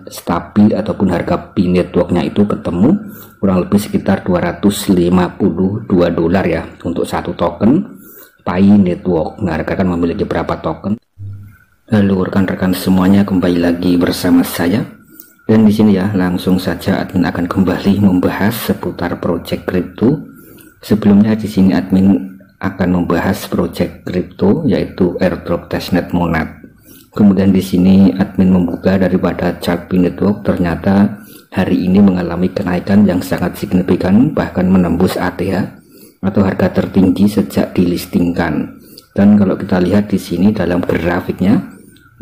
stabil ataupun harga Pi networknya itu ketemu kurang lebih sekitar 252 dolar ya untuk satu token Pi network. Nah, rekan memiliki berapa token? Halo rekan-rekan semuanya, kembali lagi bersama saya. Dan di sini ya langsung saja admin akan kembali membahas seputar project kripto. Sebelumnya di sini admin akan membahas project kripto yaitu airdrop testnet Monad. Kemudian di sini admin membuka daripada chart Pi network, ternyata hari ini mengalami kenaikan yang sangat signifikan, bahkan menembus ATH atau harga tertinggi sejak dilistingkan. Dan kalau kita lihat di sini dalam grafiknya,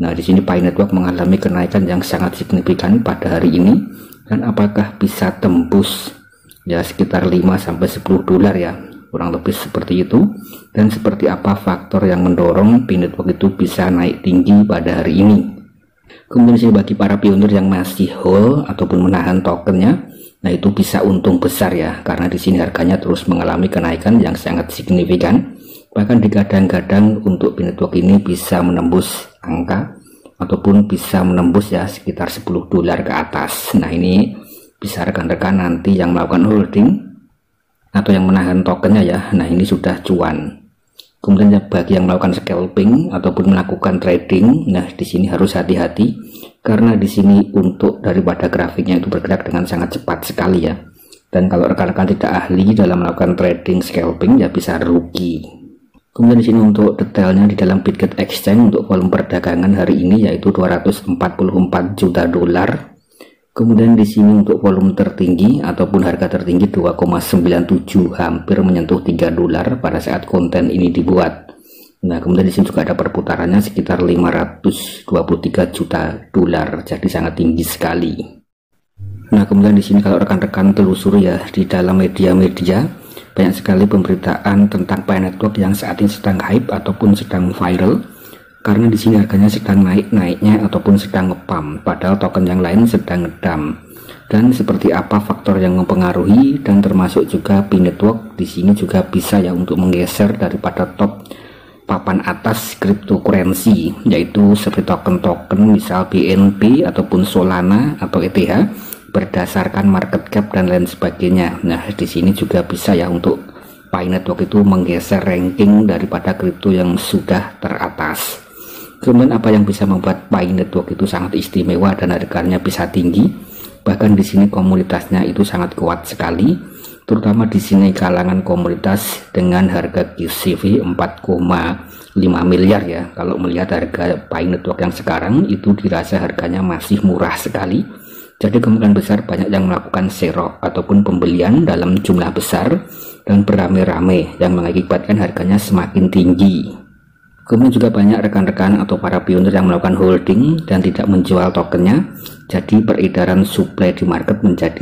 nah di sini Pi network mengalami kenaikan yang sangat signifikan pada hari ini. Dan apakah bisa tembus ya sekitar 5-10 dolar ya, kurang lebih seperti itu. Dan seperti apa faktor yang mendorong Pi network itu bisa naik tinggi pada hari ini. Kemudian sini bagi para pionir yang masih hold ataupun menahan tokennya, nah itu bisa untung besar ya, karena di sini harganya terus mengalami kenaikan yang sangat signifikan. Bahkan digadang-gadang untuk Pi network ini bisa menembus angka ataupun bisa menembus ya sekitar 10 dolar ke atas. Nah ini bisa rekan-rekan nanti yang melakukan holding atau yang menahan tokennya ya, nah ini sudah cuan. Kemudian bagi yang melakukan scalping ataupun melakukan trading, nah di sini harus hati-hati karena di sini untuk daripada grafiknya itu bergerak dengan sangat cepat sekali ya. Dan kalau rekan-rekan tidak ahli dalam melakukan trading scalping ya bisa rugi. Kemudian di sini untuk detailnya di dalam Bitget Exchange untuk volume perdagangan hari ini yaitu 244 juta dolar. Kemudian di sini untuk volume tertinggi ataupun harga tertinggi 2,97, hampir menyentuh 3 dolar pada saat konten ini dibuat. Nah, kemudian di sini juga ada perputarannya sekitar 523 juta dolar, jadi sangat tinggi sekali. Nah, kemudian di sini kalau rekan-rekan telusuri ya di dalam media-media banyak sekali pemberitaan tentang Pi network yang saat ini sedang hype ataupun sedang viral. Karena di sini harganya sedang naik-naiknya ataupun sedang ngepam, padahal token yang lain sedang ngedam. Dan seperti apa faktor yang mempengaruhi, dan termasuk juga Pi network di sini juga bisa ya untuk menggeser daripada top papan atas cryptocurrency, yaitu seperti token-token misal BNB ataupun Solana atau ETH berdasarkan market cap dan lain sebagainya. Nah di sini juga bisa ya untuk Pi network itu menggeser ranking daripada kripto yang sudah teratas. Kemudian apa yang bisa membuat Pi network itu sangat istimewa dan harganya bisa tinggi? Bahkan di sini komunitasnya itu sangat kuat sekali, terutama di sini kalangan komunitas dengan harga QCV 4,5 miliar ya. Kalau melihat harga Pi network yang sekarang itu dirasa harganya masih murah sekali. Jadi kemungkinan besar banyak yang melakukan share ataupun pembelian dalam jumlah besar dan beramai-ramai yang mengakibatkan harganya semakin tinggi. Kemudian juga banyak rekan-rekan atau para pionir yang melakukan holding dan tidak menjual tokennya, jadi peredaran supply di market menjadi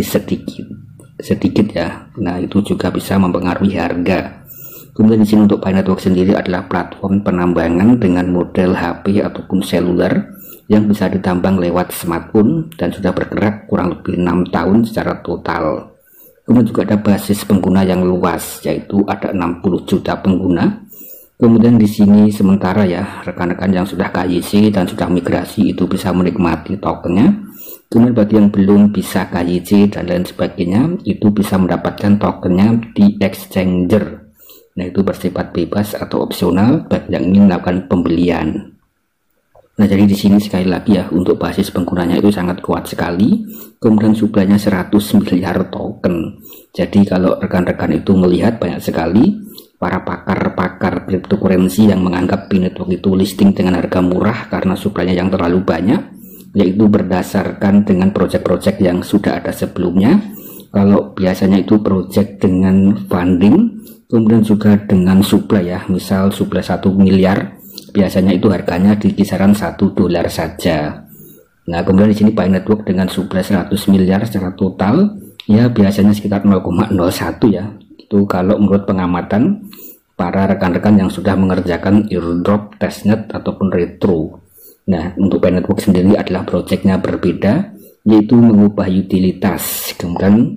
sedikit ya. Nah itu juga bisa mempengaruhi harga. Kemudian di sini untuk Pi network sendiri adalah platform penambangan dengan model HP ataupun seluler yang bisa ditambang lewat smartphone dan sudah bergerak kurang lebih 6 tahun secara total. Kemudian juga ada basis pengguna yang luas, yaitu ada 60 juta pengguna. Kemudian di sini sementara ya rekan-rekan yang sudah KYC dan sudah migrasi itu bisa menikmati tokennya. Kemudian bagi yang belum bisa KYC dan lain sebagainya itu bisa mendapatkan tokennya di exchanger. Nah itu bersifat bebas atau opsional bagi yang ingin melakukan pembelian. Nah jadi di sini sekali lagi ya untuk basis penggunanya itu sangat kuat sekali. Kemudian suplainya 100 miliar token. Jadi kalau rekan-rekan itu melihat banyak sekali para pakar-pakar cryptocurrency yang menganggap Pi network itu listing dengan harga murah karena suplainya yang terlalu banyak, yaitu berdasarkan dengan project-project yang sudah ada sebelumnya. Kalau biasanya itu project dengan funding, kemudian juga dengan suplai ya, misal suplai 1 miliar, biasanya itu harganya di kisaran 1 dolar saja. Nah kemudian di sini Pi network dengan suplai 100 miliar secara total ya biasanya sekitar 0,01 ya. Itu kalau menurut pengamatan para rekan-rekan yang sudah mengerjakan airdrop testnet ataupun retro. Nah untuk Pi network sendiri adalah projectnya berbeda, yaitu mengubah utilitas. Kemudian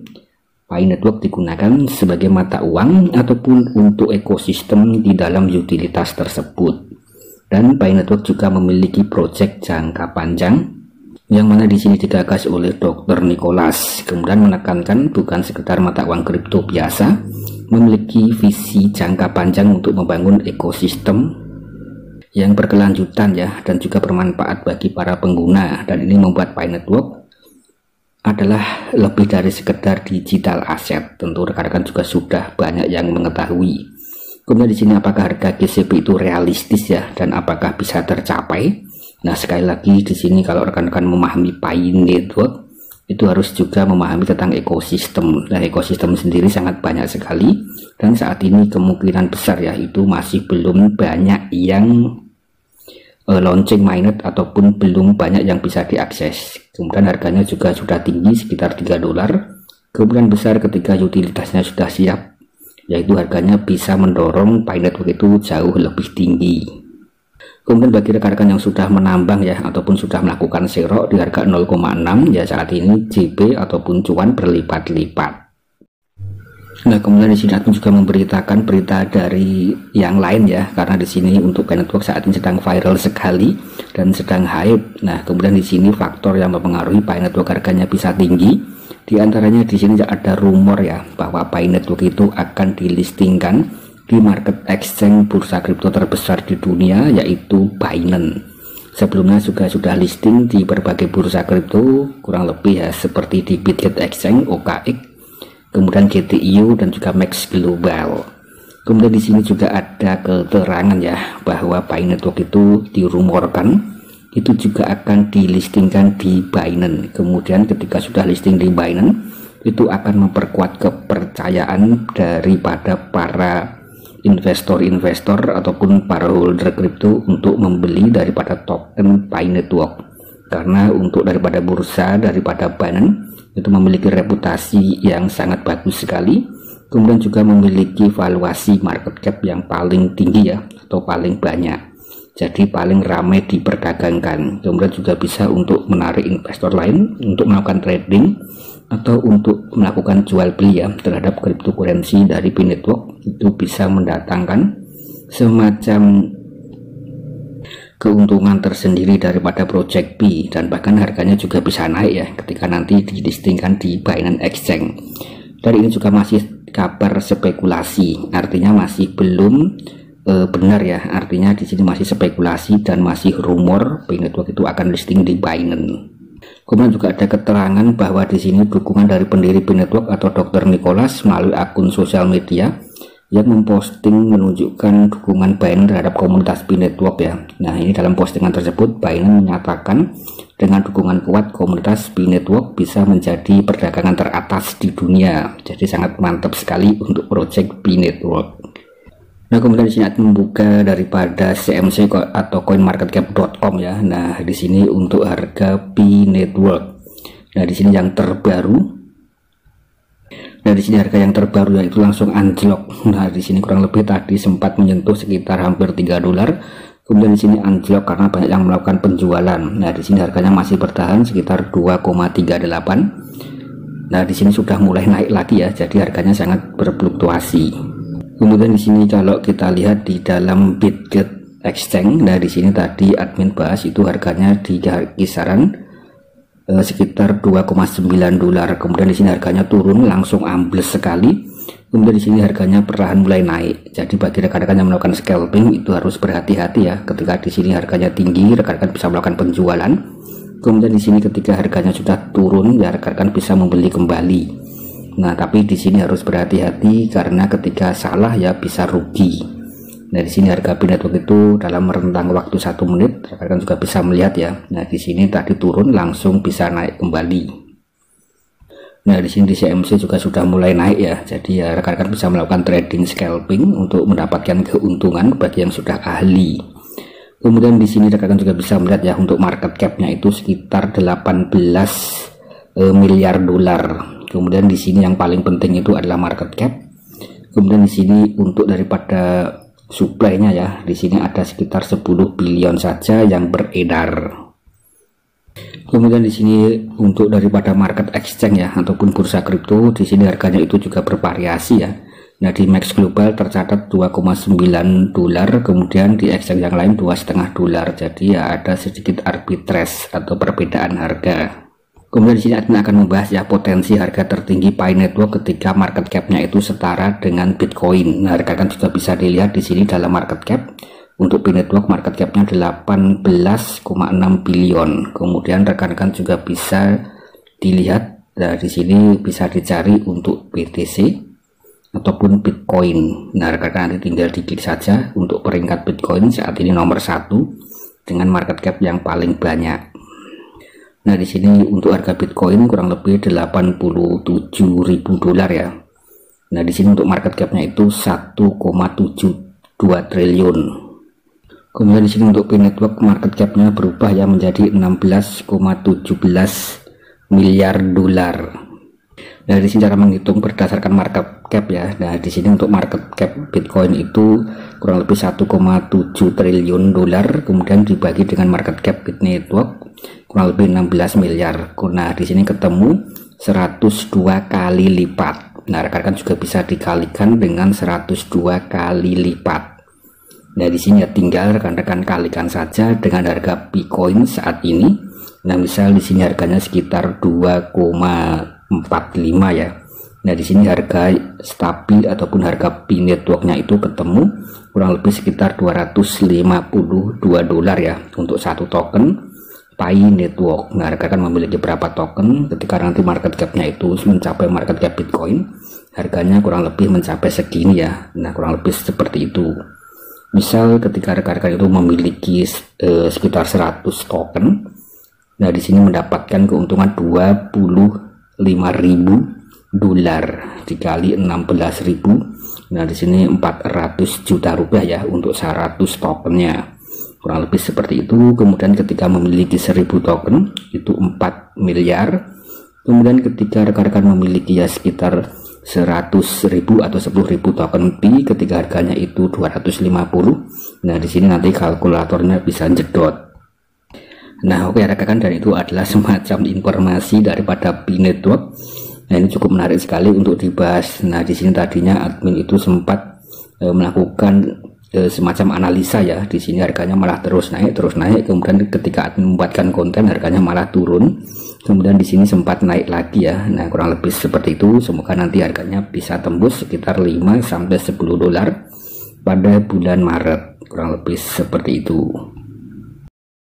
Pi network digunakan sebagai mata uang ataupun untuk ekosistem di dalam utilitas tersebut. Dan Pi network juga memiliki project jangka panjang yang mana di sini digagas oleh Dr. Nicholas. Kemudian menekankan bukan sekedar mata uang kripto biasa, memiliki visi jangka panjang untuk membangun ekosistem yang berkelanjutan ya, dan juga bermanfaat bagi para pengguna. Dan ini membuat Pi Network adalah lebih dari sekedar digital asset. Tentu rekan-rekan juga sudah banyak yang mengetahui. Kemudian di sini apakah harga GCP itu realistis ya, dan apakah bisa tercapai? Nah, sekali lagi di sini kalau rekan-rekan memahami Pi Network itu harus juga memahami tentang ekosistem. Nah, ekosistem sendiri sangat banyak sekali, dan saat ini kemungkinan besar ya itu masih belum banyak yang launching mainnet ataupun belum banyak yang bisa diakses. Kemudian harganya juga sudah tinggi sekitar $3. Kemungkinan besar ketika utilitasnya sudah siap, yaitu harganya bisa mendorong Pi Network itu jauh lebih tinggi. Kemudian bagi rekan-rekan yang sudah menambang ya, ataupun sudah melakukan zero di harga 0,6 ya, saat ini JB ataupun cuan berlipat-lipat. Nah, kemudian di sini admin juga memberitakan berita dari yang lain ya, karena di sini untuk Pi Network saat ini sedang viral sekali dan sedang hype. Nah, kemudian di sini faktor yang mempengaruhi Pi Network harganya bisa tinggi, di antaranya di sini ada rumor ya bahwa Pi Network itu akan dilistingkan di market exchange bursa kripto terbesar di dunia, yaitu Binance. Sebelumnya juga sudah listing di berbagai bursa kripto kurang lebih ya, seperti di Bitget Exchange, OKX, kemudian GTIO dan juga Max Global. Kemudian di sini juga ada keterangan ya bahwa Pi Network itu dirumorkan itu juga akan dilistingkan di Binance. Kemudian ketika sudah listing di Binance itu akan memperkuat kepercayaan daripada para investor-investor ataupun para holder kripto untuk membeli daripada token Pi Network. Karena untuk daripada bursa daripada Binance itu memiliki reputasi yang sangat bagus sekali, kemudian juga memiliki valuasi market cap yang paling tinggi ya, atau paling banyak, jadi paling ramai diperdagangkan. Kemudian juga bisa untuk menarik investor lain untuk melakukan trading atau untuk melakukan jual beli ya terhadap cryptocurrency dari Pi Network. Itu bisa mendatangkan semacam keuntungan tersendiri daripada Project Pi, dan bahkan harganya juga bisa naik ya ketika nanti dilistingkan di Binance Exchange. Dari ini juga masih kabar spekulasi, artinya masih belum benar ya, artinya di sini masih spekulasi dan masih rumor Pi Network itu akan listing di Binance. Kemudian juga ada keterangan bahwa di sini dukungan dari pendiri Pi Network atau Dr. Nicholas melalui akun sosial media yang memposting menunjukkan dukungan Binance terhadap komunitas Pi Network ya. Nah, ini dalam postingan tersebut Binance menyatakan dengan dukungan kuat komunitas Pi Network bisa menjadi perdagangan teratas di dunia. Jadi sangat mantap sekali untuk project Pi Network. Nah, kemudian di sini membuka daripada CMC atau coinmarketcap.com ya. Nah, di sini untuk harga Pi Network. Nah, di sini yang terbaru. Nah, di sini harga yang terbaru yaitu langsung anjlok. Nah, di sini kurang lebih tadi sempat menyentuh sekitar hampir $3. Kemudian di sini anjlok karena banyak yang melakukan penjualan. Nah, di sini harganya masih bertahan sekitar 2,38. Nah, di sini sudah mulai naik lagi ya. Jadi harganya sangat berfluktuasi. Kemudian di sini kalau kita lihat di dalam Bitget Exchange, nah di sini tadi admin bahas itu harganya di kisaran sekitar $2,9. Kemudian di sini harganya turun langsung ambles sekali. Kemudian di sini harganya perlahan mulai naik. Jadi bagi rekan-rekan yang melakukan scalping itu harus berhati-hati ya. Ketika di sini harganya tinggi, rekan-rekan bisa melakukan penjualan. Kemudian di sini ketika harganya sudah turun, ya rekan-rekan bisa membeli kembali. Nah, tapi di sini harus berhati-hati karena ketika salah ya bisa rugi. Nah, di sini harga Pi Network itu dalam rentang waktu 1 menit rekan-rekan juga bisa melihat ya. Nah, di sini tadi turun langsung bisa naik kembali. Nah, di sini di CMC juga sudah mulai naik ya. Jadi ya rekan-rekan bisa melakukan trading scalping untuk mendapatkan keuntungan bagi yang sudah ahli. Kemudian di sini rekan-rekan juga bisa melihat ya untuk market cap-nya itu sekitar 18 miliar dolar. Kemudian di sini yang paling penting itu adalah market cap. Kemudian di sini untuk daripada supply-nya ya, di sini ada sekitar 10 billion saja yang beredar. Kemudian di sini untuk daripada market exchange ya ataupun bursa kripto, di sini harganya itu juga bervariasi ya. Nah, di Max Global tercatat 2,9 dolar, kemudian di exchange yang lain 2,5 dolar. Jadi ya ada sedikit arbitrage atau perbedaan harga. Kemudian di sini admin akan membahas ya potensi harga tertinggi Pi Network ketika market cap-nya itu setara dengan Bitcoin. Nah, rekan-rekan juga bisa dilihat di sini dalam market cap. Untuk Pi Network market cap-nya 18,6 billion. Kemudian rekan-rekan juga bisa dilihat, nah di sini bisa dicari untuk BTC ataupun Bitcoin. Nah, rekan-rekan nanti tinggal diklik saja untuk peringkat Bitcoin saat ini nomor 1 dengan market cap yang paling banyak. Nah, di sini untuk harga Bitcoin kurang lebih 87.000 dolar ya. Nah, di sini untuk market capnya itu 1,72 triliun. Kemudian di sini untuk Pi Network market capnya berubah ya menjadi 16,17 miliar dolar. Nah, di sini cara menghitung berdasarkan market cap ya. Nah, di sini untuk market cap Bitcoin itu kurang lebih 1,7 triliun dolar, kemudian dibagi dengan market cap Pi Network kurang lebih 16 miliar. Nah, di sini ketemu 102 kali lipat. Nah, rekan-rekan juga bisa dikalikan dengan 102 kali lipat. Nah, di sini ya tinggal rekan-rekan kalikan saja dengan harga Bitcoin saat ini. Nah, misal di sini harganya sekitar 2,45 ya. Nah, di sini harga stabil ataupun harga Pi Networknya itu ketemu kurang lebih sekitar 252 dolar ya untuk satu token Pi Network. Nah, rekan-rekan memiliki berapa token, ketika nanti market capnya itu mencapai market cap Bitcoin, harganya kurang lebih mencapai segini ya. Nah, kurang lebih seperti itu. Misal ketika rekan-rekan itu memiliki sekitar 100 token, nah di sini mendapatkan keuntungan 25.000 dolar dikali 16.000. Nah, di sini 400 juta rupiah ya untuk 100 tokennya. Kurang lebih seperti itu. Kemudian ketika memiliki 1000 token itu 4 miliar. Kemudian ketika rekan-rekan memiliki ya sekitar 100.000 atau 10.000 token Pi ketika harganya itu 250. Nah, di sini nanti kalkulatornya bisa jedot. Nah, oke rekan-rekan, dan itu adalah semacam informasi daripada Pi Network. Nah, ini cukup menarik sekali untuk dibahas. Nah, di sini tadinya admin itu sempat melakukan semacam analisa ya. Di sini harganya malah terus naik, kemudian ketika admin membuatkan konten harganya malah turun. Kemudian di sini sempat naik lagi ya. Nah, kurang lebih seperti itu. Semoga nanti harganya bisa tembus sekitar 5 sampai 10 dolar pada bulan Maret. Kurang lebih seperti itu.